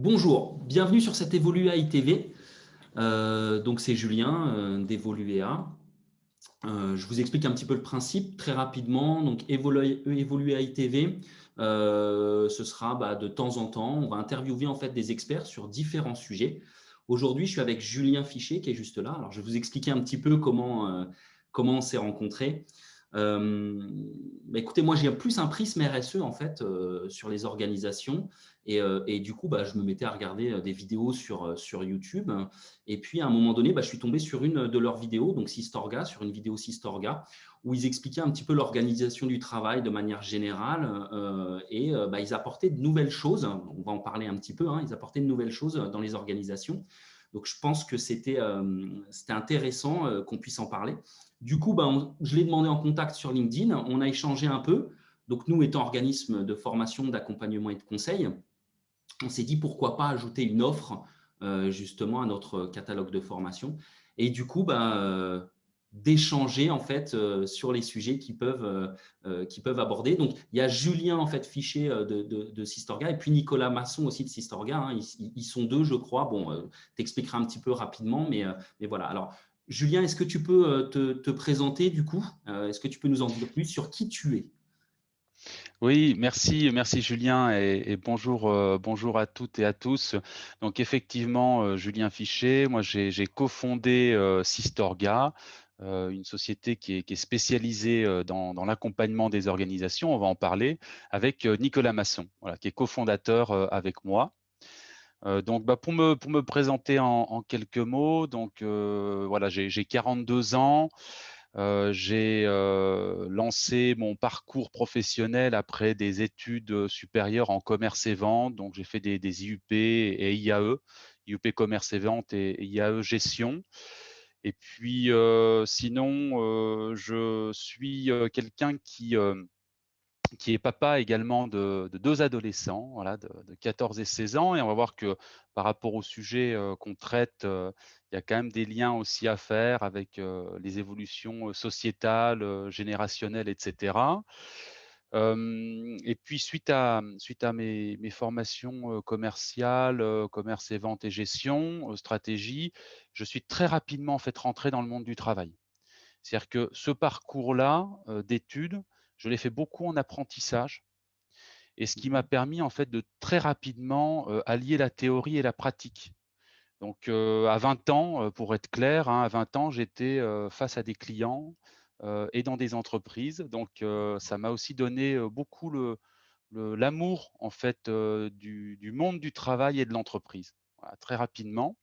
Bonjour, bienvenue sur cette Evolua ITV. Donc c'est Julien d'Evolua. Je vous explique un petit peu le principe très rapidement. Donc Evolua ITV, ce sera de temps en temps, on va interviewer en fait des experts sur différents sujets. Aujourd'hui, je suis avec Julien Fichet qui est juste là. Alors je vais vous expliquer un petit peu comment on s'est rencontrés. Euh, Écoutez, moi j'ai plus un prisme RSE en fait sur les organisations et du coup je me mettais à regarder des vidéos sur YouTube et puis à un moment donné je suis tombé sur une de leurs vidéos, donc Sistorga, sur une vidéo Sistorga où ils expliquaient un petit peu l'organisation du travail de manière générale ils apportaient de nouvelles choses, on va en parler un petit peu, hein, ils apportaient de nouvelles choses dans les organisations. Donc je pense que c'était intéressant qu'on puisse en parler. Du coup, je l'ai demandé en contact sur LinkedIn. On a échangé un peu. Donc, nous, étant organisme de formation, d'accompagnement et de conseil, on s'est dit pourquoi pas ajouter une offre justement à notre catalogue de formation. Et du coup, d'échanger en fait sur les sujets qui peuvent aborder. Donc, il y a Julien en fait Fichet de Sistorga et puis Nicolas Masson aussi de Sistorga. Hein. Ils sont deux, je crois. Bon, t'expliquerai un petit peu rapidement, mais voilà. Alors, Julien, est-ce que tu peux te présenter du coup? Est-ce que tu peux nous en dire plus sur qui tu es? Oui, merci Julien et bonjour, bonjour à toutes et à tous. Donc effectivement, Julien Fichet, moi j'ai cofondé Sistorga, une société qui est spécialisée dans l'accompagnement des organisations, on va en parler, avec Nicolas Masson, voilà, qui est cofondateur avec moi. Pour me présenter en quelques mots, voilà, j'ai 42 ans. J'ai lancé mon parcours professionnel après des études supérieures en commerce et vente. Donc, j'ai fait des IUP et IAE, IUP commerce et vente et IAE gestion. Et puis, sinon, je suis quelqu'un qui est papa également de deux adolescents, voilà, de 14 et 16 ans. Et on va voir que par rapport au sujet qu'on traite, il y a quand même des liens aussi à faire avec les évolutions sociétales, générationnelles, etc. Et puis suite à mes formations commerciales, commerce et vente et gestion, stratégie, je suis très rapidement en fait rentré dans le monde du travail. C'est-à-dire que ce parcours-là d'études, je l'ai fait beaucoup en apprentissage et ce qui m'a permis en fait de très rapidement allier la théorie et la pratique. Donc à 20 ans, pour être clair, hein, à 20 ans, j'étais face à des clients et dans des entreprises. Donc ça m'a aussi donné beaucoup l'amour en fait du monde du travail et de l'entreprise. Voilà, très rapidement.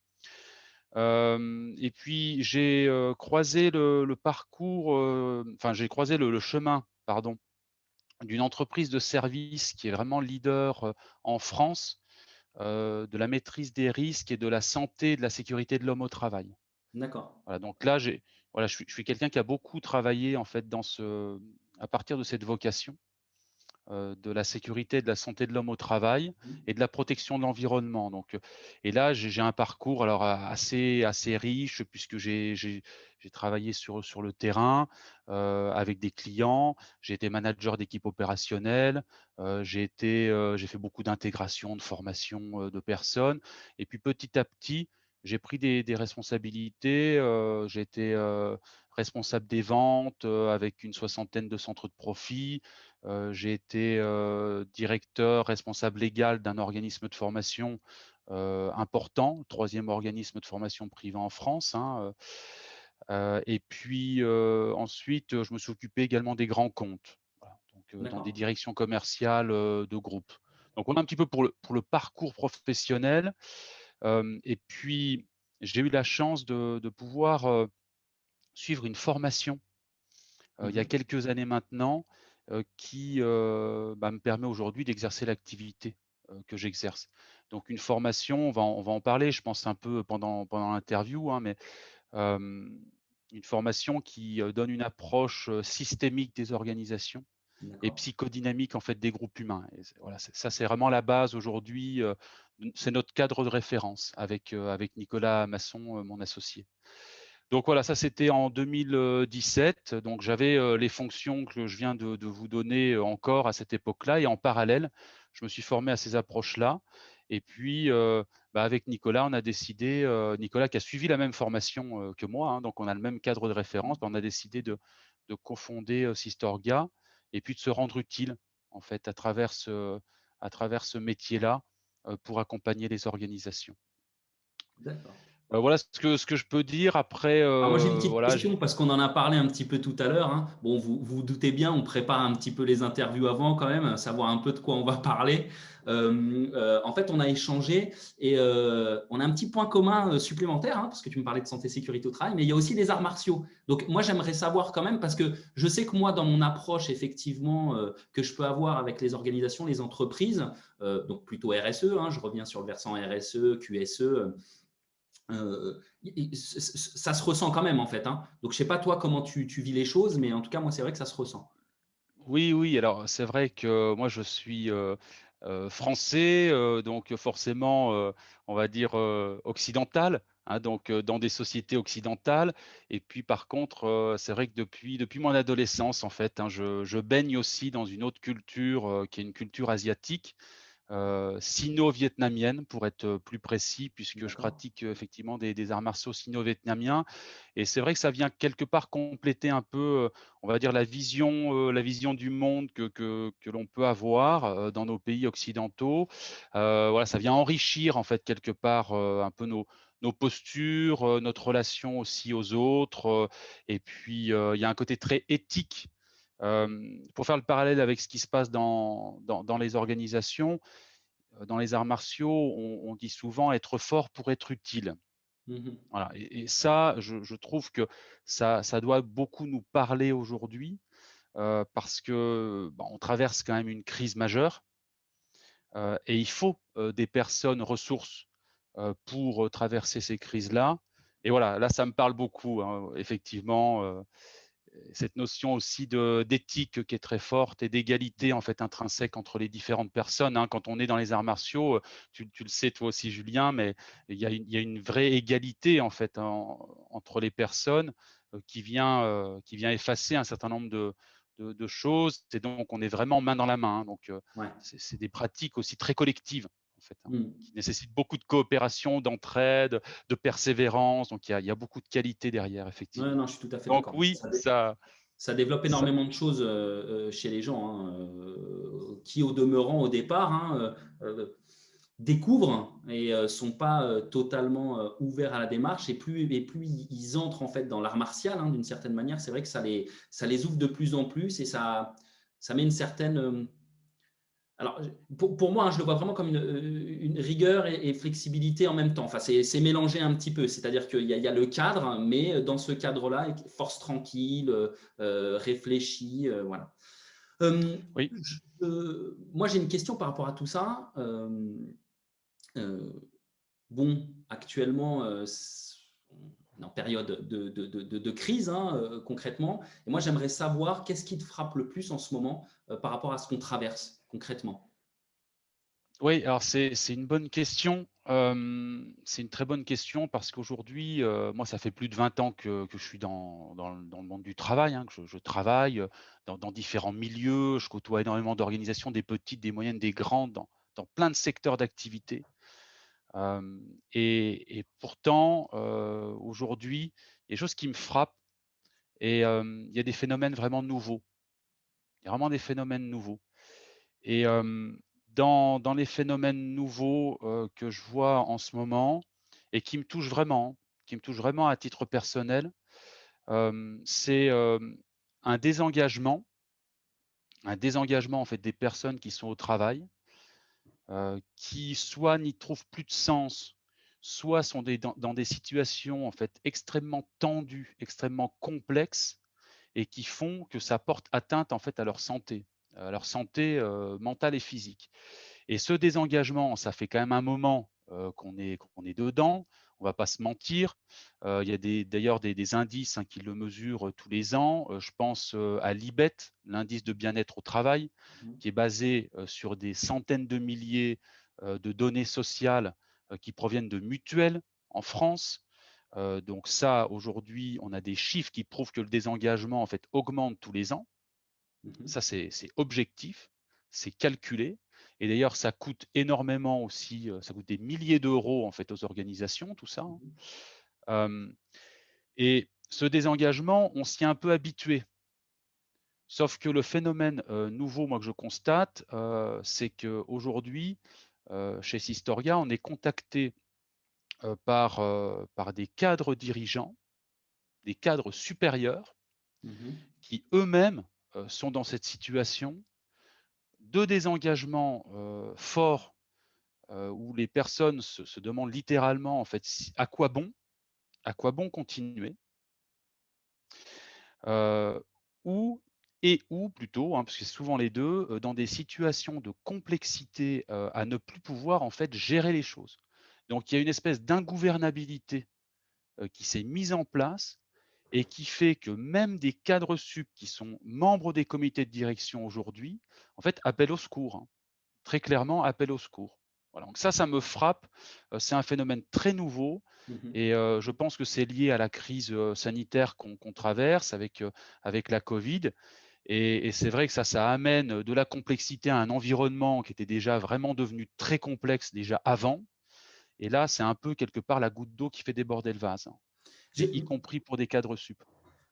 Et puis j'ai croisé le parcours, enfin j'ai croisé le chemin, pardon, d'une entreprise de service qui est vraiment leader en France, de la maîtrise des risques et de la santé et de la sécurité de l'homme au travail. D'accord. Voilà, donc là voilà, je suis quelqu'un qui a beaucoup travaillé en fait à partir de cette vocation de la sécurité et de la santé de l'homme au travail et de la protection de l'environnement. Et là, j'ai un parcours alors assez riche puisque j'ai travaillé sur le terrain avec des clients. J'ai été manager d'équipe opérationnelle. J'ai fait beaucoup d'intégration, de formation de personnes. Et puis petit à petit, j'ai pris des responsabilités. J'ai été responsable des ventes avec une soixantaine de centres de profit. J'ai été directeur, responsable légal d'un organisme de formation important, troisième organisme de formation privé en France, hein, et puis ensuite, je me suis occupé également des grands comptes, voilà, dans des D'accord. directions commerciales de groupe. Donc on a un petit peu pour le parcours professionnel. Et puis j'ai eu la chance de pouvoir suivre une formation il y a Mhm. quelques années maintenant, qui me permet aujourd'hui d'exercer l'activité que j'exerce. Donc une formation, on va en parler, je pense un peu pendant l'interview, hein, mais hem, une formation qui donne une approche systémique des organisations et D'accord. psychodynamique en fait des groupes humains. Et voilà, ça c'est vraiment la base aujourd'hui. C'est notre cadre de référence avec Nicolas Masson, mon associé. Donc voilà, ça c'était en 2017. Donc j'avais les fonctions que je viens de vous donner encore à cette époque-là. Et en parallèle, je me suis formé à ces approches-là. Et puis, avec Nicolas, on a décidé, Nicolas qui a suivi la même formation que moi, hein, donc on a le même cadre de référence, on a décidé de cofonder Systorga et puis de se rendre utile en fait à travers ce métier-là pour accompagner les organisations. D'accord. Voilà ce que je peux dire. Après, Alors moi j'ai une petite voilà, question parce qu'on en a parlé un petit peu tout à l'heure, hein. Bon, vous doutez bien, on prépare un petit peu les interviews avant quand même, savoir un peu de quoi on va parler. En fait, on a échangé et on a un petit point commun supplémentaire, hein, parce que tu me parlais de santé sécurité au travail, mais il y a aussi les arts martiaux. Donc moi j'aimerais savoir quand même parce que je sais que moi dans mon approche effectivement que je peux avoir avec les organisations, les entreprises, donc plutôt RSE, hein, je reviens sur le versant RSE, QSE. Euh, Ça se ressent quand même en fait, hein. Donc je sais pas toi comment tu vis les choses, mais en tout cas moi c'est vrai que ça se ressent. oui, oui, alors c'est vrai que moi je suis, français, donc forcément, on va dire, occidental, hein, donc dans des sociétés occidentales et puis par contre, c'est vrai que depuis mon adolescence en fait, hein, je baigne aussi dans une autre culture, qui est une culture asiatique. Sino-vietnamienne pour être, plus précis puisque je D'accord. pratique, effectivement des arts martiaux sino-vietnamiens et c'est vrai que ça vient quelque part compléter un peu, on va dire la vision du monde que l'on peut avoir, dans nos pays occidentaux. Voilà, ça vient enrichir en fait quelque part, un peu nos postures, notre relation aussi aux autres, et puis, il y a un côté très éthique. Pour faire le parallèle avec ce qui se passe dans les organisations, dans les arts martiaux, on dit souvent être fort pour être utile. Mhm. Voilà et ça, je trouve que ça doit beaucoup nous parler aujourd'hui, parce que, bah, on traverse quand même une crise majeure, et il faut, des personnes ressources, pour, traverser ces crises-là et voilà, là, ça me parle beaucoup, hein, effectivement, cette notion aussi de d'éthique qui est très forte et d'égalité en fait intrinsèque entre les différentes personnes, hein. Quand on est dans les arts martiaux, tu le sais toi aussi Julien, mais il y a une vraie égalité en fait entre les personnes qui vient effacer un certain nombre de choses et donc on est vraiment main dans la main, hein. Donc Ouais. c'est des pratiques aussi très collectives en fait, hein, Mhm. qui nécessitent beaucoup de coopération, d'entraide, de persévérance. Donc il y a beaucoup de qualité derrière Ouais, effectivement. non, je suis tout à fait Donc d'accord. oui, Ça développe ça énormément de choses chez les gens, hein, qui au demeurant au départ, hein, découvrent et sont pas totalement ouverts à la démarche. Et plus ils entrent en fait dans l'art martial, hein, d'une certaine manière, c'est vrai que ça les ouvre de plus en plus et ça met une certaine alors, pour moi, hein, je le vois vraiment comme une rigueur et flexibilité en même temps. Enfin, c'est mélangé un petit peu. C'est-à-dire qu'il y a le cadre, mais dans ce cadre-là, force tranquille, réfléchie, voilà. oui, Moi, j'ai une question par rapport à tout ça. Euh, bon, actuellement, on est en période de crise, hein, concrètement. Et moi, j'aimerais savoir qu'est-ce qui te frappe le plus en ce moment par rapport à ce qu'on traverse concrètement. oui, alors c'est une bonne question. C'est une très bonne question parce qu'aujourd'hui, moi, ça fait plus de 20 ans que je suis dans le monde du travail, hein, que je travaille, dans différents milieux. Je côtoie énormément d'organisations, des petites, des moyennes, des grandes, dans plein de secteurs d'activité. Et pourtant, aujourd'hui, il y a des choses qui me frappent et il y a des phénomènes vraiment nouveaux. Il y a vraiment des phénomènes nouveaux. Et dans les phénomènes nouveaux, que je vois en ce moment et qui me touchent vraiment à titre personnel, c'est, un désengagement un désengagement en fait des personnes qui sont au travail, qui soit n'y trouvent plus de sens, soit sont dans des situations en fait extrêmement tendues, extrêmement complexes et qui font que ça porte atteinte en fait à leur santé, mentale et physique. Et ce désengagement, ça fait quand même un moment, qu'on est dedans, on va pas se mentir. Il y a d'ailleurs des indices, hein, qui le mesurent, tous les ans. Je pense, à l'IBET, l'indice de bien-être au travail, qui est basé, sur des centaines de milliers, de données sociales, qui proviennent de mutuelles en France. Donc ça, aujourd'hui, on a des chiffres qui prouvent que le désengagement, en fait, augmente tous les ans. Mhm. Ça, c'est objectif, c'est calculé Et d'ailleurs, ça coûte énormément aussi, ça coûte des milliers d'euros en fait aux organisations, tout ça, hein. Mmh. Hem et ce désengagement, on s'y est un peu habitué. Sauf que le phénomène, nouveau, moi, que je constate, c'est qu'aujourd'hui, chez Sistoria, on est contacté, par des cadres dirigeants, des cadres supérieurs Mmh. qui eux-mêmes, sont dans cette situation de désengagement, fort, où les personnes se demandent littéralement, en fait, si à quoi bon? À quoi bon continuer? Heu, ou ou plutôt, hein, parce que c'est souvent les 2, dans des situations de complexité, à ne plus pouvoir, en fait, gérer les choses. Donc il y a une espèce d'ingouvernabilité, qui s'est mise en place et qui fait que même des cadres sup qui sont membres des comités de direction aujourd'hui, en fait, appellent au secours, hein. Très clairement, appellent au secours. Voilà, donc ça me frappe, c'est un phénomène très nouveau Mmh. et je pense que c'est lié à la crise, sanitaire qu'on traverse avec la covid et c'est vrai que ça amène, de la complexité à un environnement qui était déjà vraiment devenu très complexe déjà avant et là, c'est un peu quelque part la goutte d'eau qui fait déborder le vase, hein, et y J'ai compris pour des cadres sup.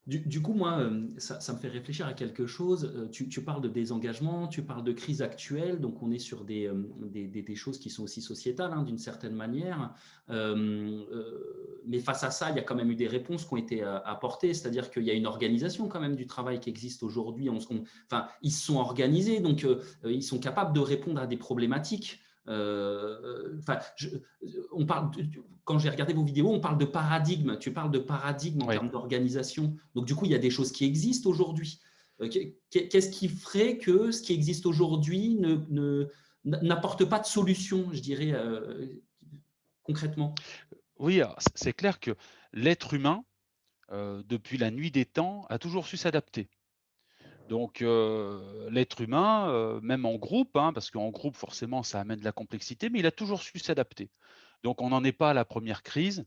Du coup, moi, ça me fait réfléchir à quelque chose. Tu parles de désengagement, tu parles de crise actuelle, donc on est sur des choses qui sont aussi sociétales, hein, d'une certaine manière. Mais face à ça, il y a quand même eu des réponses qui ont été apportées, c'est-à-dire qu'il y a une organisation quand même du travail qui existe aujourd'hui. Enfin, ils se sont organisés, donc ils sont capables de répondre à des problématiques. Enfin, on parle quand j'ai regardé vos vidéos, on parle de paradigme. Tu parles de paradigme en Oui. termes d'organisation. Donc, du coup, il y a des choses qui existent aujourd'hui. Qu'est-ce qui ferait que ce qui existe aujourd'hui n'apporte pas de solution, je dirais, concrètement? Oui, alors c'est clair que l'être humain, depuis la nuit des temps, a toujours su s'adapter. Donc l'être humain, même en groupe, hein, parce qu'en groupe forcément ça amène de la complexité, mais il a toujours su s'adapter. Donc on n'en est pas à la première crise,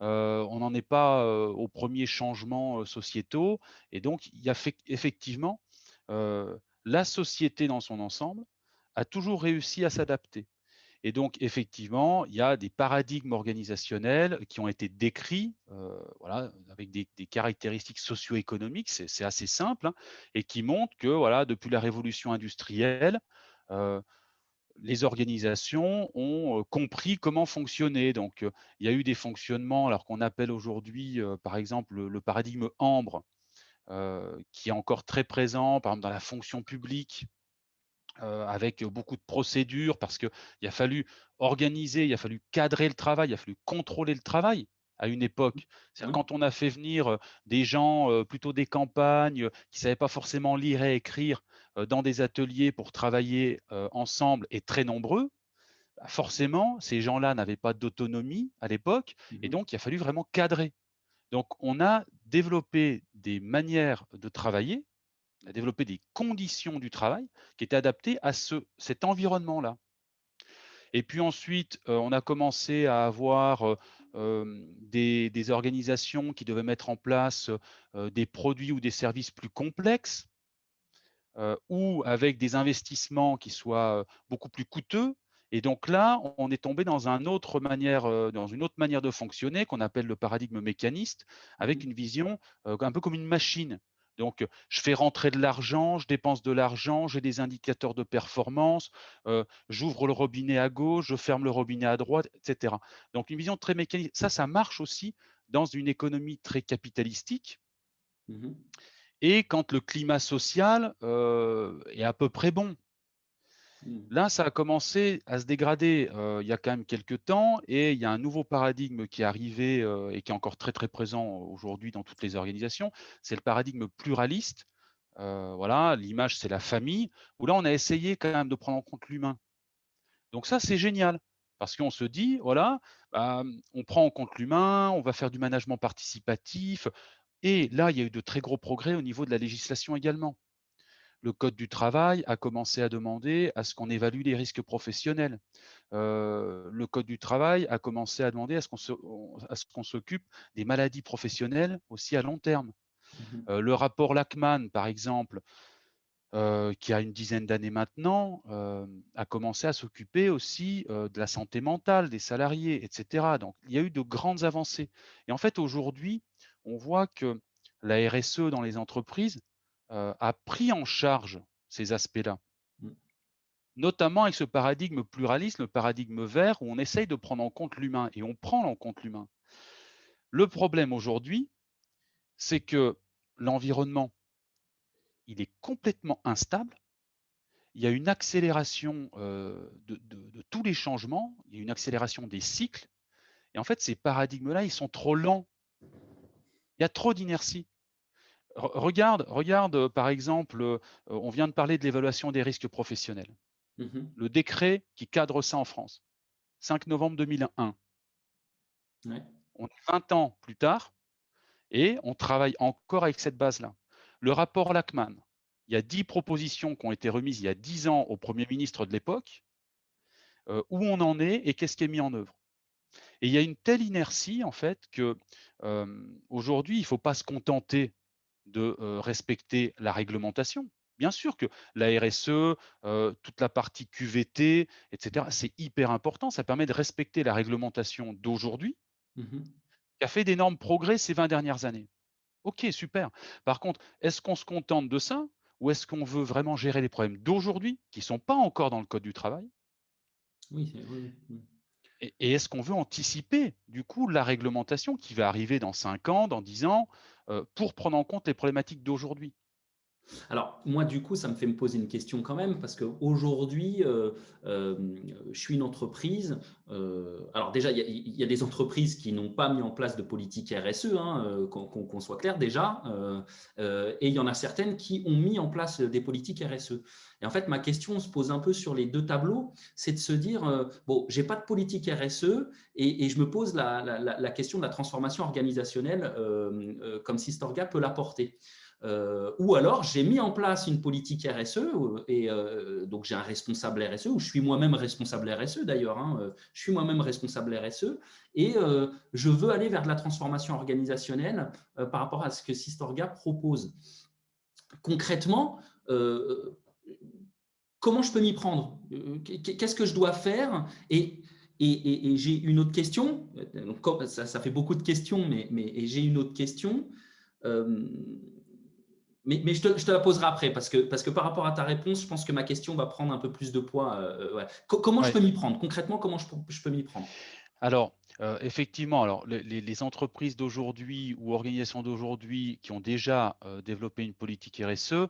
on n'en est pas, aux premiers changements, sociétaux et donc il y a effectivement, la société dans son ensemble a toujours réussi à s'adapter. Et donc effectivement, il y a des paradigmes organisationnels qui ont été décrits, voilà, avec des caractéristiques socio-économiques, c'est assez simple, hein, et qui montrent que voilà, depuis la révolution industrielle, heu, les organisations ont, compris comment fonctionner. Donc, il y a eu des fonctionnements alors qu'on appelle aujourd'hui, par exemple, le paradigme Ambre, qui est encore très présent, par exemple dans la fonction publique. Avec beaucoup de procédures parce qu'il a fallu organiser, il a fallu cadrer le travail, il a fallu contrôler le travail à une époque. C'est-à-dire Ouais. quand on a fait venir, des gens, plutôt des campagnes, qui ne savaient pas forcément lire et écrire, dans des ateliers pour travailler, ensemble et très nombreux, bah, forcément ces gens-là n'avaient pas d'autonomie à l'époque et Mhm. donc il a fallu vraiment cadrer. Donc on a développé des manières de travailler, on a développé des conditions du travail qui étaient adaptées à cet environnement-là. Et puis ensuite, on a commencé à avoir, des organisations qui devaient mettre en place, des produits ou des services plus complexes, ou avec des investissements qui soient, beaucoup plus coûteux. Et donc là, on est tombé dans une autre manière de fonctionner qu'on appelle le paradigme mécaniste, avec Mhm. une vision, un peu comme une machine. Donc, je fais rentrer de l'argent, je dépense de l'argent, j'ai des indicateurs de performance, j'ouvre le robinet à gauche, je ferme le robinet à droite, et cetera. Donc une vision très mécanique. Ça marche aussi dans une économie très capitalistique Mhm. et quand le climat social, est à peu près bon. Mhm. Là, ça a commencé à se dégrader, il y a quand même quelques temps et il y a un nouveau paradigme qui est arrivé, et qui est encore très, très présent aujourd'hui dans toutes les organisations. C'est le paradigme pluraliste. Voilà, l'image, c'est la famille, où là, on a essayé quand même de prendre en compte l'humain. Donc ça, c'est génial parce qu'on se dit: «Voilà, on prend en compte l'humain, on va faire du management participatif» et là, il y a eu de très gros progrès au niveau de la législation également. Le code du travail a commencé à demander à ce qu'on évalue les risques professionnels. Le code du travail a commencé à demander à ce qu'on s'occupe des maladies professionnelles aussi à long terme. Mhm. Le rapport Lachman, par exemple, qui a une dizaine d'années maintenant, a commencé à s'occuper aussi, de la santé mentale des salariés et cetera. Donc il y a eu de grandes avancées et en fait aujourd'hui, on voit que la RSE dans les entreprises, a pris en charge ces aspects-là. Mmh. Notamment avec ce paradigme pluraliste, le paradigme vert où on essaye de prendre en compte l'humain et on prend en compte l'humain. Le problème aujourd'hui, c'est que l'environnement, il est complètement instable. Il y a une accélération, de tous les changements, il y a une accélération des cycles et en fait, ces paradigmes-là, ils sont trop lents. Il y a trop d'inertie. Regarde, par exemple, on vient de parler de l'évaluation des risques professionnels. Mmh. Le décret qui cadre ça en France, 5 novembre 2001. Ouais. On est 20 ans plus tard et on travaille encore avec cette base-là. Le rapport Lachman, il y a 10 propositions qui ont été remises il y a 10 ans au Premier ministre de l'époque, où on en est et qu'est-ce qui est mis en œuvre. Et il y a une telle inertie en fait que, aujourd'hui, il ne faut pas se contenter de, respecter la réglementation. Bien sûr que la RSE, toute la partie QVT et cetera, c'est hyper important. Ça permet de respecter la réglementation d'aujourd'hui, Mmh. qui a fait d'énormes progrès ces 20 dernières années. OK, super. Par contre, est-ce qu'on se contente de ça? Ou est-ce qu'on veut vraiment gérer les problèmes d'aujourd'hui, qui ne sont pas encore dans le code du travail? Oui, oui, oui. Mmh. Et est-ce qu'on veut anticiper, du coup, la réglementation qui va arriver dans 5 ans, dans 10 ans, pour prendre en compte les problématiques d'aujourd'hui? Alors, moi, du coup, ça me fait me poser une question quand même, parce qu'aujourd'hui, je suis une entreprise. Alors, déjà, il y a des entreprises qui n'ont pas mis en place de politique RSE, hein, qu'on soit clair déjà. Et il y en a certaines qui ont mis en place des politiques RSE. Et en fait, ma question se pose un peu sur les deux tableaux, c'est de se dire, bon, j'ai pas de politique RSE, et je me pose la question de la transformation organisationnelle, comme Sistorga peut l'apporter. Ou alors, j'ai mis en place une politique RSE, et donc j'ai un responsable RSE, ou je suis moi-même responsable RSE d'ailleurs, hein, je suis moi-même responsable RSE, et je veux aller vers de la transformation organisationnelle par rapport à ce que Sistorga propose. Concrètement, comment je peux m'y prendre? Qu'est-ce que je dois faire? Et j'ai une autre question. Donc, ça fait beaucoup de questions, mais j'ai une autre question. Euh, mais je te la poserai après, parce que par rapport à ta réponse, je pense que ma question va prendre un peu plus de poids. Ouais. Comment je Ouais. peux m'y prendre? Concrètement, comment je peux m'y prendre? Alors, effectivement, alors les entreprises d'aujourd'hui ou organisations d'aujourd'hui qui ont déjà, développé une politique RSE,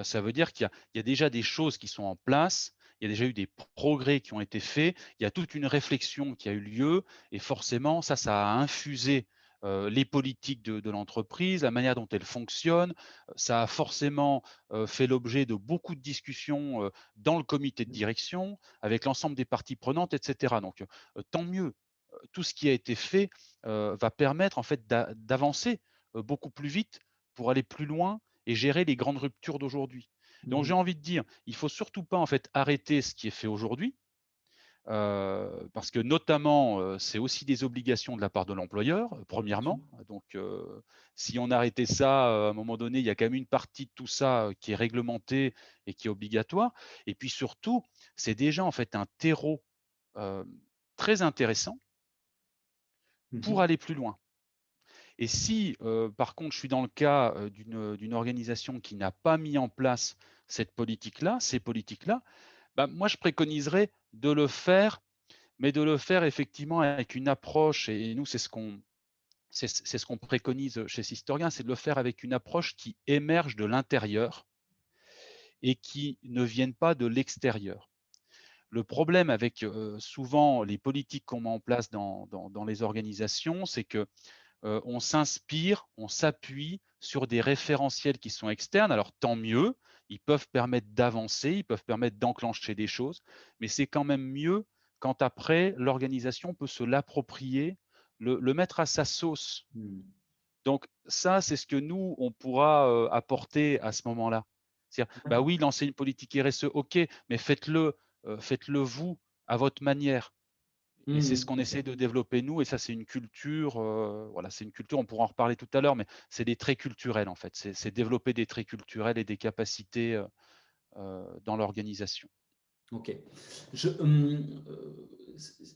ça veut dire qu'il y a déjà des choses qui sont en place, il y a déjà eu des progrès qui ont été faits, il y a toute une réflexion qui a eu lieu et forcément ça a infusé, les politiques de l'entreprise, la manière dont elle fonctionne. Ça a forcément, fait l'objet de beaucoup de discussions, dans le comité de direction, avec l'ensemble des parties prenantes et cetera. Donc, tant mieux. Tout ce qui a été fait, va permettre en fait d'avancer, beaucoup plus vite pour aller plus loin et gérer les grandes ruptures d'aujourd'hui. Donc j'ai Mhm. envie de dire, il faut surtout pas en fait arrêter ce qui est fait aujourd'hui, parce que notamment, c'est aussi des obligations de la part de l'employeur, Bien sûr. premièrement. Donc, si on arrêtait ça, à un moment donné, il y a quand même une partie de tout ça, qui est réglementée et qui est obligatoire et puis surtout, c'est déjà en fait un terreau, hem, très intéressant pour Mhm. aller plus loin. Et si, par contre, je suis dans le cas, d'une organisation qui n'a pas mis en place cette politique-là, ces politiques-là, bah, moi, je préconiserais de le faire, mais de le faire effectivement avec une approche et nous, c'est ce qu'on préconise chez Sistorien, c'est de le faire avec une approche qui émerge de l'intérieur et qui ne vienne pas de l'extérieur. Le problème avec, souvent les politiques qu'on met en place dans les organisations, c'est que on s'inspire, on s'appuie sur des référentiels qui sont externes. Alors tant mieux, ils peuvent permettre d'avancer, ils peuvent permettre d'enclencher des choses, mais c'est quand même mieux quand après l'organisation peut se l'approprier, le mettre à sa sauce. Mhm. Donc ça, c'est ce que nous, on pourra, apporter à ce moment-là. C'est-à-dire, bah D'accord. oui, lancer une politique RSE, OK, mais faites-le vous, à votre manière. Et c'est ce Mhm. qu'on essaie de développer nous et ça c'est une culture, voilà, c'est une culture, on pourra en reparler tout à l'heure, mais c'est des traits culturels en fait. C'est développer des traits culturels et des capacités, dans l'organisation. Ok.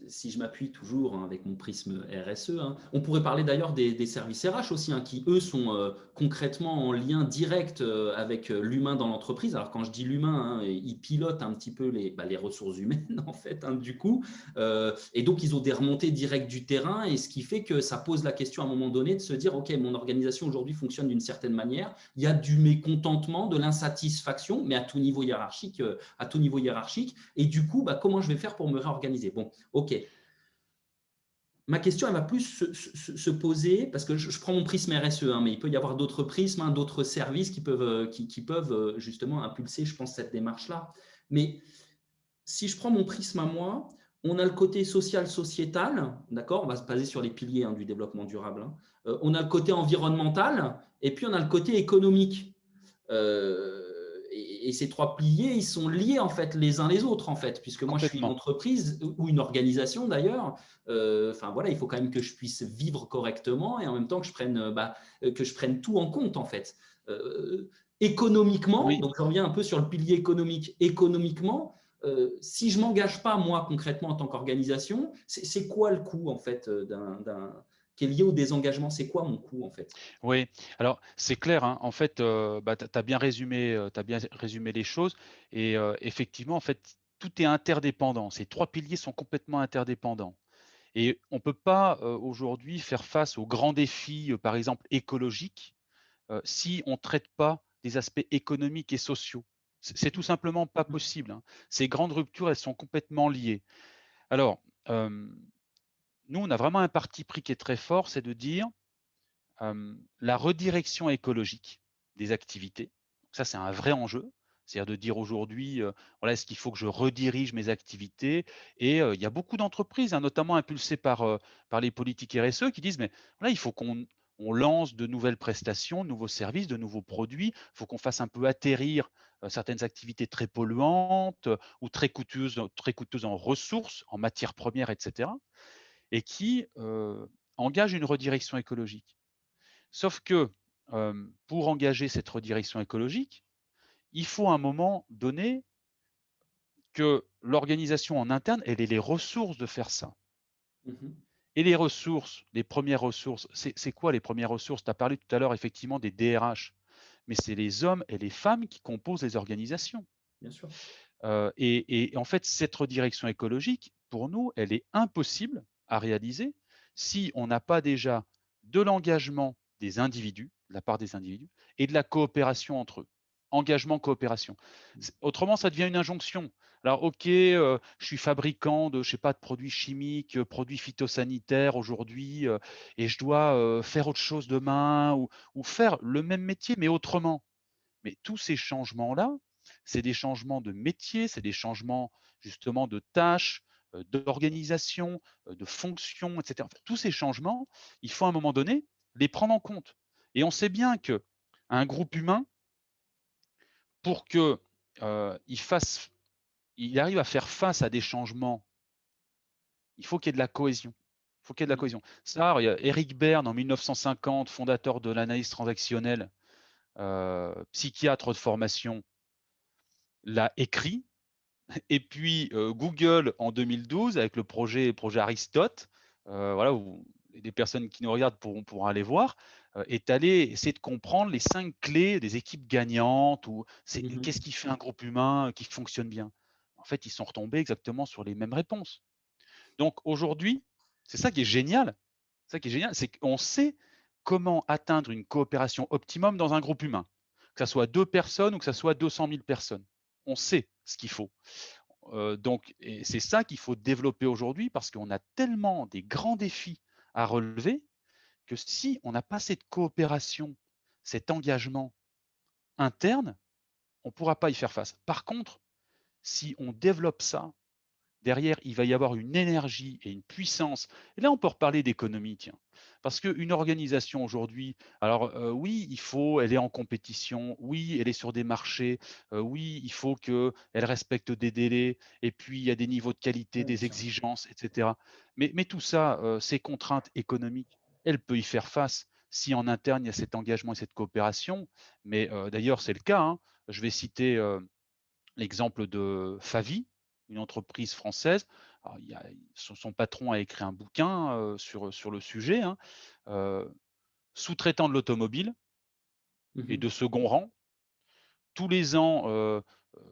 Si je m'appuie toujours hein, avec mon prisme RSE, hein, on pourrait parler d'ailleurs des services RH aussi, hein, qui eux sont concrètement en lien direct avec l'humain dans l'entreprise. Alors quand je dis l'humain, hein, ils pilotent un petit peu les ressources humaines en fait, hein, du coup, et donc ils ont des remontées directes du terrain, et ce qui fait que ça pose la question à un moment donné de se dire, ok, mon organisation aujourd'hui fonctionne d'une certaine manière, il y a du mécontentement, de l'insatisfaction, mais à tout niveau hiérarchique. Et du coup, bah, comment je vais faire pour me réorganiser? Bon, ok. Ma question, elle va plus se poser, parce que je prends mon prisme RSE, hein, mais il peut y avoir d'autres prismes, hein, d'autres services qui peuvent justement impulser, je pense, cette démarche-là. Mais si je prends mon prisme à moi, on a le côté social, sociétal, d'accord? On va se baser sur les piliers hein, du développement durable. Hein. On a le côté environnemental, et puis on a le côté économique. Et ces trois piliers, ils sont liés en fait les uns les autres en fait, puisque moi je suis une Complètement. entreprise ou une organisation d'ailleurs. Enfin voilà, il faut quand même que je puisse vivre correctement et en même temps que je prenne tout en compte en fait. Économiquement, Oui, donc j'en reviens un peu sur le pilier économique. Économiquement, si je m'engage pas moi concrètement en tant qu'organisation, c'est quoi le coût en fait qui est lié au désengagement? C'est quoi mon coût en fait? oui. Alors, c'est clair, hein. En fait, bah, tu as bien résumé, les choses et effectivement, en fait, tout est interdépendant. Ces 3 piliers sont complètement interdépendants et on ne peut pas, aujourd'hui faire face aux grands défis, par exemple écologiques, si on ne traite pas des aspects économiques et sociaux. C'est tout simplement pas possible, hein. Ces grandes ruptures, elles sont complètement liées. Alors, nous, on a vraiment un parti pris qui est très fort, c'est de dire la redirection écologique des activités. Ça, c'est un vrai enjeu. C'est-à-dire de dire aujourd'hui, voilà, est-ce qu'il faut que je redirige mes activités? Et il y a beaucoup d'entreprises, hein, notamment impulsées par les politiques RSE, qui disent, mais voilà, il faut qu'on lance de nouvelles prestations, de nouveaux services, de nouveaux produits. Il faut qu'on fasse un peu atterrir certaines activités très polluantes ou très coûteuses en ressources, en matières premières, etc. Et qui engagent une redirection écologique. Sauf que, pour engager cette redirection écologique, il faut à un moment donné que l'organisation en interne, elle ait les ressources de faire ça. Mhm. Et les ressources, les premières ressources, c'est quoi les premières ressources? Tu as parlé tout à l'heure effectivement des DRH, mais c'est les hommes et les femmes qui composent les organisations. Bien sûr. Et en fait, cette redirection écologique, pour nous, elle est impossible à réaliser si on n'a pas déjà de l'engagement des individus, de la part des individus, et de la coopération entre eux. Engagement, coopération. Autrement, ça devient une injonction. Alors, OK, je suis fabricant de, je sais pas, de produits chimiques, produits phytosanitaires aujourd'hui, et je dois faire autre chose demain ou faire le même métier, mais autrement. Mais tous ces changements-là, c'est des changements de métier, c'est des changements justement de tâches, d'organisation, de fonctions, et cetera. Enfin, tous ces changements, il faut à un moment donné les prendre en compte. Et on sait bien qu'un groupe humain, pour que, il arrive à faire face à des changements, il faut qu'il y ait de la cohésion. Il faut qu'il y ait de la cohésion. Ça, il y a Eric Berne en 1950, fondateur de l'analyse transactionnelle, psychiatre de formation, l'a écrit. Et puis Google en 2012 avec le projet Aristote, voilà, où des personnes qui nous regardent pourront aller voir, est allé essayer de comprendre les 5 clés des équipes gagnantes ou qu'est-ce Mhm. qui fait un groupe humain qui fonctionne bien? En fait, ils sont retombés exactement sur les mêmes réponses. Donc aujourd'hui, c'est ça qui est génial, c'est qu'on sait comment atteindre une coopération optimum dans un groupe humain, que ça soit 2 personnes ou que ça soit 200 000 personnes. On sait ce qu'il faut. Donc et c'est ça qu'il faut développer aujourd'hui parce qu'on a tellement des grands défis à relever que si on n'a pas cette coopération, cet engagement interne, on ne pourra pas y faire face. Par contre, si on développe ça, derrière, il va y avoir une énergie et une puissance. Et là, on peut reparler d'économie, tiens. Parce qu'une organisation aujourd'hui, alors oui, elle est en compétition, oui, elle est sur des marchés, oui, il faut qu'elle respecte des délais, et puis il y a des niveaux de qualité, Ouais, bien des sûr. exigences, etc. Mais tout ça, ces contraintes économiques, elle peut y faire face si en interne, il y a cet engagement et cette coopération. Mais d'ailleurs, c'est le cas, hein. Je vais citer l'exemple de Favi, une entreprise française. Alors, son patron a écrit un bouquin sur le sujet, hein, euh, sous-traitant de l'automobile et Mhm. de second rang, tous les ans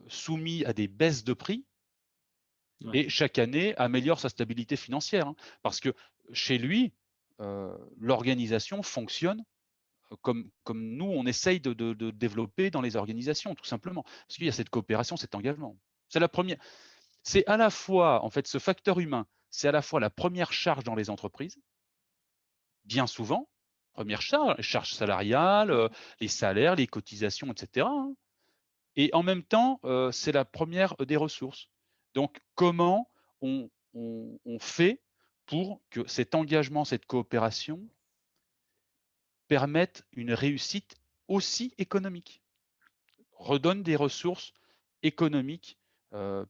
soumis à des baisses de prix Ouais. et chaque année améliore sa stabilité financière, hein. Parce que chez lui, l'organisation fonctionne comme nous, on essaye de développer dans les organisations, tout simplement. Parce qu'il y a cette coopération, cet engagement. C'est la première. C'est à la fois, en fait, ce facteur humain, c'est à la fois la première charge dans les entreprises, bien souvent, première charge, charge salariale, les salaires, les cotisations, etc., hein. Et en même temps, c'est la première des ressources. Donc, comment on fait pour que cet engagement, cette coopération permette une réussite aussi économique, redonne des ressources économiques,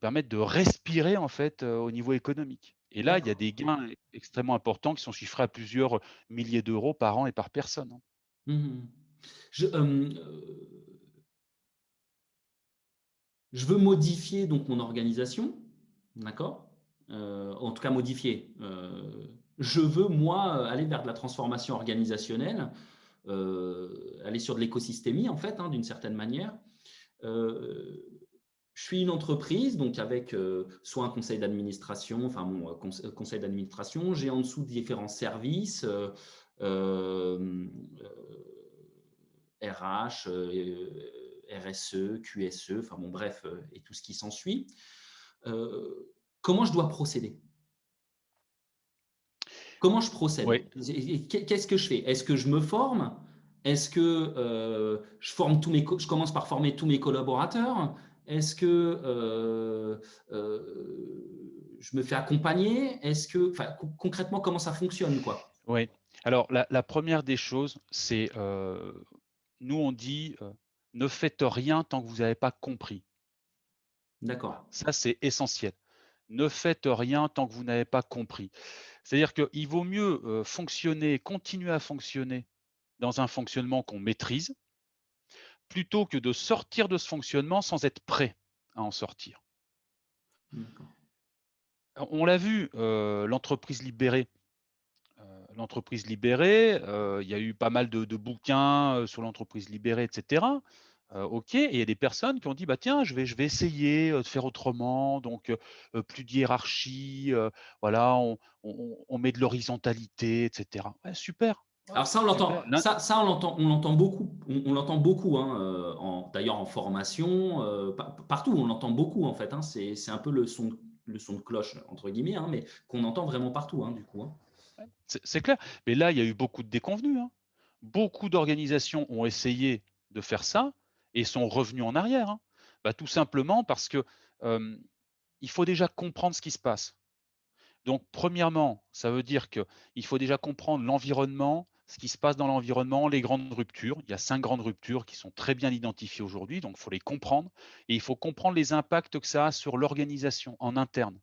permettent de respirer en fait au niveau économique. Et là, il y a D'accord. des gains extrêmement importants qui sont chiffrés à plusieurs milliers d'euros par an et par personne, hein. Mhm. Je, je veux modifier donc mon organisation, d'accord? En tout cas modifier. Je veux moi aller vers de la transformation organisationnelle, aller sur de l'écosystémie en fait, hein, d'une certaine manière. Euh, je suis une entreprise, donc avec soit un conseil d'administration, enfin mon conseil d'administration, j'ai en dessous différents services, euh, RH, RSE, QSE, enfin bon bref, et tout ce qui s'ensuit. Comment je dois procéder? Comment je procède? Oui, Qu'est-ce que je fais? Est-ce que je me forme? Est-ce que je commence par former tous mes collaborateurs? Est-ce que je me fais accompagner? Enfin, concrètement, comment ça fonctionne, quoi? oui. Alors, la première des choses, c'est, nous, on dit, ne faites rien tant que vous n'avez pas compris. D'accord. Ça, c'est essentiel. Ne faites rien tant que vous n'avez pas compris. C'est-à-dire qu'il vaut mieux fonctionner, continuer à fonctionner dans un fonctionnement qu'on maîtrise, plutôt que de sortir de ce fonctionnement sans être prêt à en sortir. D'accord. On l'a vu, l'entreprise libérée. L'entreprise libérée, il y a eu pas mal de bouquins sur l'entreprise libérée, etc. OK, et il y a des personnes qui ont dit, bah tiens, je vais essayer de faire autrement, donc plus de hiérarchie, voilà, on met de l'horizontalité, etc. Ouais, super, ouais, Alors ça, on l'entend, super. on l'entend beaucoup, on l'entend beaucoup, hein, d'ailleurs en formation, partout, on l'entend beaucoup en fait, hein, c'est un peu le son de cloche entre guillemets, hein, mais qu'on entend vraiment partout, hein, du coup, hein. C'est clair. Mais là, il y a eu beaucoup de déconvenues, hein. Beaucoup d'organisations ont essayé de faire ça et sont revenues en arrière, hein. Bah, tout simplement parce que il faut déjà comprendre ce qui se passe. Donc, premièrement, ça veut dire qu'il faut déjà comprendre l'environnement, ce qui se passe dans l'environnement, les grandes ruptures. Il y a 5 grandes ruptures qui sont très bien identifiées aujourd'hui, donc il faut les comprendre. Et il faut comprendre les impacts que ça a sur l'organisation en interne.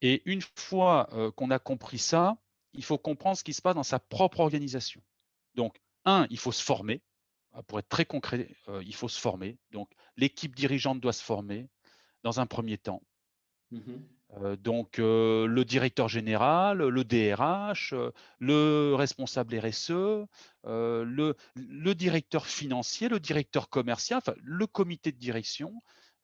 Et une fois qu'on a compris ça, il faut comprendre ce qui se passe dans sa propre organisation. Donc, il faut se former. Pour être très concret, il faut se former. Donc, l'équipe dirigeante doit se former dans un premier temps. Mhm. Donc, le directeur général, le DRH, le responsable RSE, le directeur financier, le directeur commercial, enfin, le comité de direction,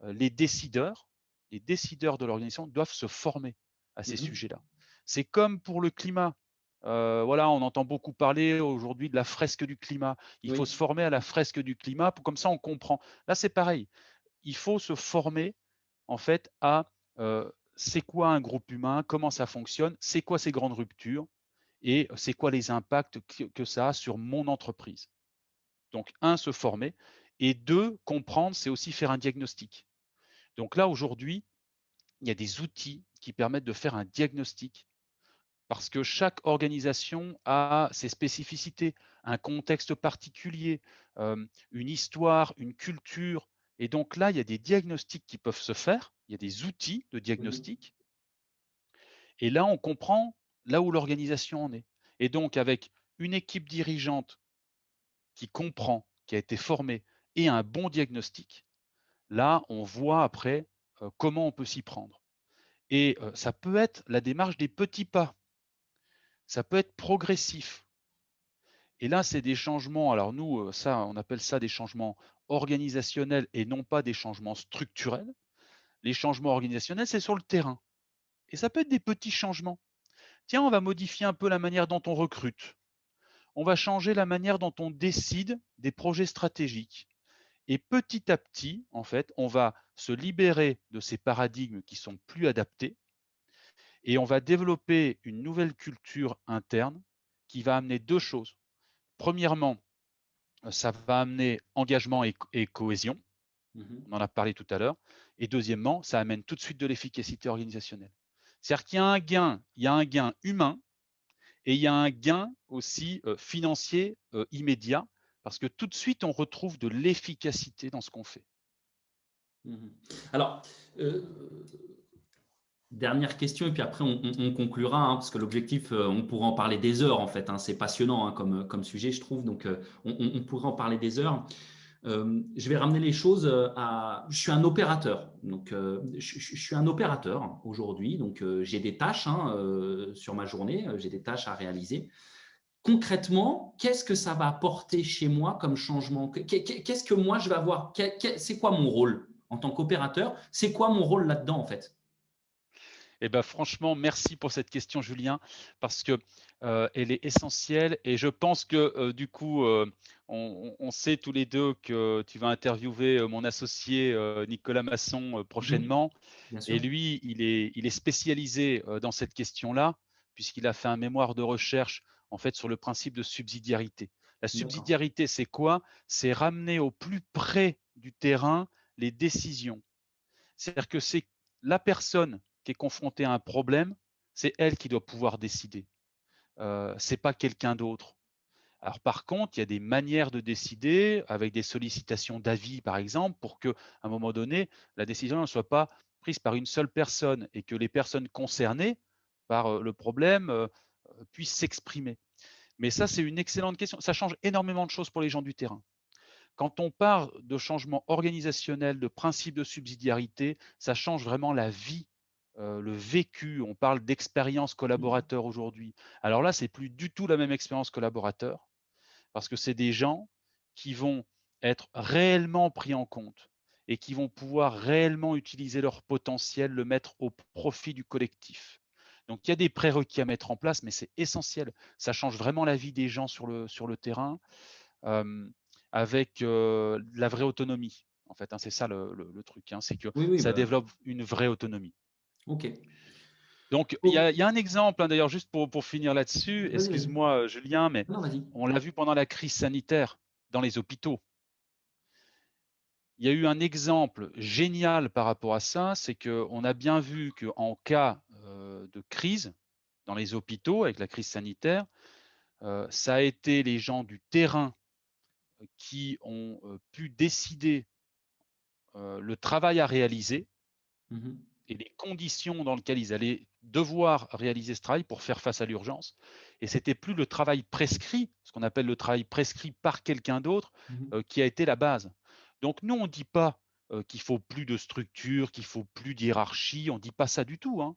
les décideurs de l'organisation doivent se former à ces Mhm. sujets-là. C'est comme pour le climat. Voilà, on entend beaucoup parler aujourd'hui de la fresque du climat. Il faut se Oui. former à la fresque du climat, comme ça on comprend. Là, c'est pareil. Il faut se former en fait à c'est quoi un groupe humain, comment ça fonctionne, c'est quoi ces grandes ruptures et c'est quoi les impacts que ça a sur mon entreprise. Donc, se former et deux, comprendre, c'est aussi faire un diagnostic. Donc là, aujourd'hui, il y a des outils qui permettent de faire un diagnostic parce que chaque organisation a ses spécificités, un contexte particulier, une histoire, une culture. Et donc là, il y a des diagnostics qui peuvent se faire, il y a des outils de Mhm. diagnostic, et là, on comprend là où l'organisation en est. Et donc, avec une équipe dirigeante qui comprend, qui a été formée, et un bon diagnostic, Là, on voit après comment on peut s'y prendre. Et ça peut être la démarche des petits pas, ça peut être progressif. Et là, c'est des changements, alors nous, ça, on appelle ça des changements organisationnels et non pas des changements structurels. Les changements organisationnels, c'est sur le terrain et ça peut être des petits changements. Tiens, on va modifier un peu la manière dont on recrute. On va changer la manière dont on décide des projets stratégiques. Et petit à petit, en fait, on va se libérer de ces paradigmes qui sont plus adaptés et on va développer une nouvelle culture interne qui va amener 2 choses. Premièrement, ça va amener engagement et cohésion, Mhm. on en a parlé tout à l'heure. Et deuxièmement, ça amène tout de suite de l'efficacité organisationnelle. C'est-à-dire qu'il y a un gain, il y a un gain humain et il y a un gain aussi financier immédiat, parce que tout de suite, on retrouve de l'efficacité dans ce qu'on fait. Mhm. Alors, euh, dernière question, et puis après on conclura, hein, parce que l'objectif, on pourrait en parler des heures en fait, hein, c'est passionnant, hein, comme sujet, je trouve, donc on pourrait en parler des heures. Je vais ramener les choses à. Je suis un opérateur, donc je suis un opérateur aujourd'hui, donc j'ai des tâches, hein, sur ma journée, j'ai des tâches à réaliser. Concrètement, qu'est-ce que ça va apporter chez moi comme changement? Qu'est-ce que moi je vais avoir? C'est quoi mon rôle en tant qu'opérateur? C'est quoi mon rôle là-dedans en fait? Eh ben, franchement, merci pour cette question, Julien, parce que elle est essentielle et je pense que du coup, on sait tous les deux que tu vas interviewer mon associé Nicolas Masson Mhm. prochainement. Bien Et sûr. lui, il est spécialisé dans cette question-là, puisqu'il a fait un mémoire de recherche en fait sur le principe de subsidiarité. La D'accord. subsidiarité, c'est quoi? C'est ramener au plus près du terrain les décisions. C'est-à-dire que c'est la personne qui est confrontée à un problème, c'est elle qui doit pouvoir décider. C'est pas quelqu'un d'autre. Alors par contre, il y a des manières de décider avec des sollicitations d'avis, par exemple, pour que, à un moment donné, la décision ne soit pas prise par une seule personne et que les personnes concernées par le problème puissent s'exprimer. Mais ça, c'est une excellente question. Ça change énormément de choses pour les gens du terrain. Quand on parle de changement organisationnel, de principe de subsidiarité, ça change vraiment la vie, le vécu. On parle d'expérience collaborateur aujourd'hui. Alors là, c'est plus du tout la même expérience collaborateur parce que c'est des gens qui vont être réellement pris en compte et qui vont pouvoir réellement utiliser leur potentiel, le mettre au profit du collectif. Donc il y a des prérequis à mettre en place, mais c'est essentiel. Ça change vraiment la vie des gens sur le terrain euh, avec la vraie autonomie. En fait, hein, c'est ça le truc, hein, c'est que Oui, oui, ça bah, développe une vraie autonomie. ok. Donc, Oh, il y a un exemple, hein, d'ailleurs, juste pour finir là-dessus, vas-y, vas-y. excuse-moi, Julien, mais Non, vas-y. on l'a vu pendant la crise sanitaire dans les hôpitaux. Il y a eu un exemple génial par rapport à ça, c'est qu'on a bien vu qu'en cas de crise dans les hôpitaux avec la crise sanitaire, ça a été les gens du terrain qui ont pu décider le travail à réaliser Mhm. et les conditions dans lesquelles ils allaient devoir réaliser ce travail pour faire face à l'urgence. Et c'était plus le travail prescrit, ce qu'on appelle le travail prescrit par quelqu'un d'autre, Mhm. qui a été la base. Donc nous, on ne dit pas qu'il faut plus de structure, qu'il faut plus d'hierarchie, on ne dit pas ça du tout, hein.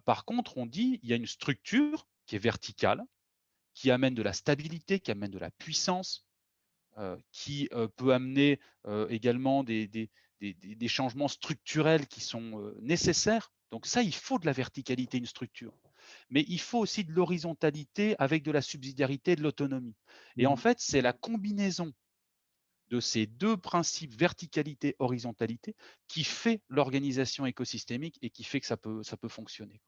Par contre, on dit il y a une structure qui est verticale, qui amène de la stabilité, qui amène de la puissance, qui peut amener également des changements structurels qui sont nécessaires. Donc ça, il faut de la verticalité, une structure. Mais il faut aussi de l'horizontalité avec de la subsidiarité et de l'autonomie. Et en Mhm. fait, c'est la combinaison de ces deux principes, verticalité, horizontalité, qui fait l'organisation écosystémique et qui fait que ça peut fonctionner.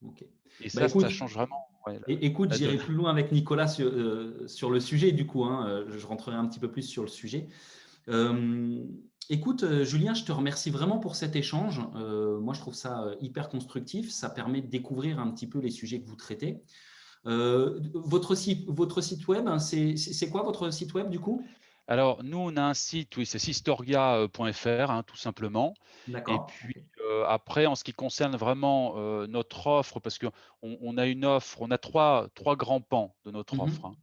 Ok. Et Bah ça écoute, change vraiment ouais, écoute, la j'irai donne. plus loin avec Nicolas sur le sujet, du coup, hein, je rentrerai un petit peu plus sur le sujet. Euh, Écoute, Julien, je te remercie vraiment pour cet échange. Moi, je trouve ça hyper constructif. Ça permet de découvrir un petit peu les sujets que vous traitez. Votre site web, hein, c'est quoi votre site web, du coup? Alors, nous, on a un site, oui, c'est sistoria.fr, hein, tout simplement. Et D'accord. puis, Ok. après, en ce qui concerne vraiment notre offre, parce qu'on on a une offre, on a trois grands pans de notre offre, Mhm. hein.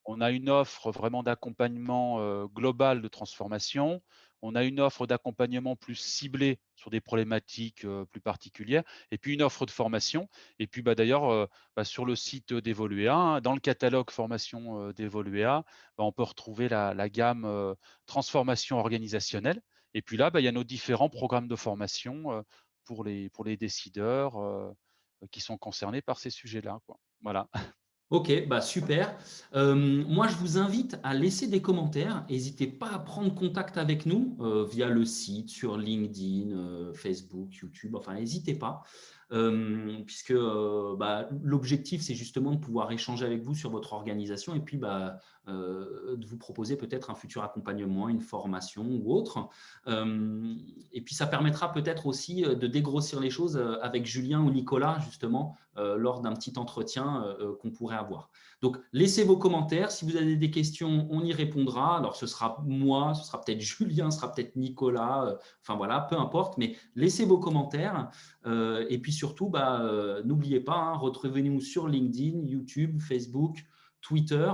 On a une offre vraiment d'accompagnement, global de transformation. On a une offre d'accompagnement plus ciblée sur des problématiques, plus particulières et puis une offre de formation et puis, d'ailleurs, sur le site d'Evoluea, hein, dans le catalogue formation, d'Evoluea, on peut retrouver la gamme, transformation organisationnelle et puis là, il y a nos différents programmes de formation, pour les décideurs, qui sont concernés par ces sujets-là, quoi. Voilà. Ok, bah super. Moi, je vous invite à laisser des commentaires. N'hésitez pas à prendre contact avec nous via le site, sur LinkedIn, Facebook, YouTube. Enfin, n'hésitez pas, puisque l'objectif, c'est justement de pouvoir échanger avec vous sur votre organisation et puis de vous proposer peut-être un futur accompagnement, une formation ou autre. Et puis, ça permettra peut-être aussi de dégrossir les choses avec Julien ou Nicolas, justement, lors d'un petit entretien qu'on pourrait avoir. Donc, laissez vos commentaires. Si vous avez des questions, on y répondra. Alors, ce sera moi, ce sera peut-être Julien, ce sera peut-être Nicolas. Enfin, voilà, peu importe. Mais laissez vos commentaires. Et puis surtout, n'oubliez pas, hein, retrouvez-nous sur LinkedIn, YouTube, Facebook, Twitter.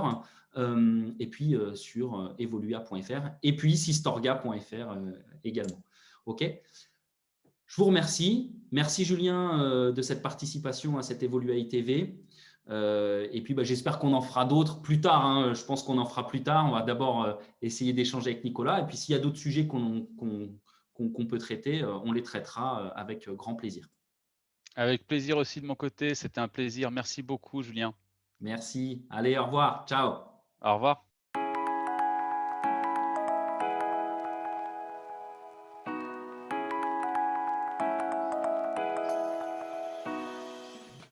Et puis sur evolua.fr et puis sistorga.fr également. OK. Je vous remercie. Merci Julien de cette participation à cette Evolua ITV. Et puis j'espère qu'on en fera d'autres plus tard, hein. Je pense qu'on en fera plus tard. On va d'abord essayer d'échanger avec Nicolas. Et puis s'il y a d'autres sujets qu'on peut traiter, on les traitera avec grand plaisir. Avec plaisir aussi de mon côté, c'était un plaisir. Merci beaucoup Julien. Merci. Allez, au revoir. Ciao. Au revoir.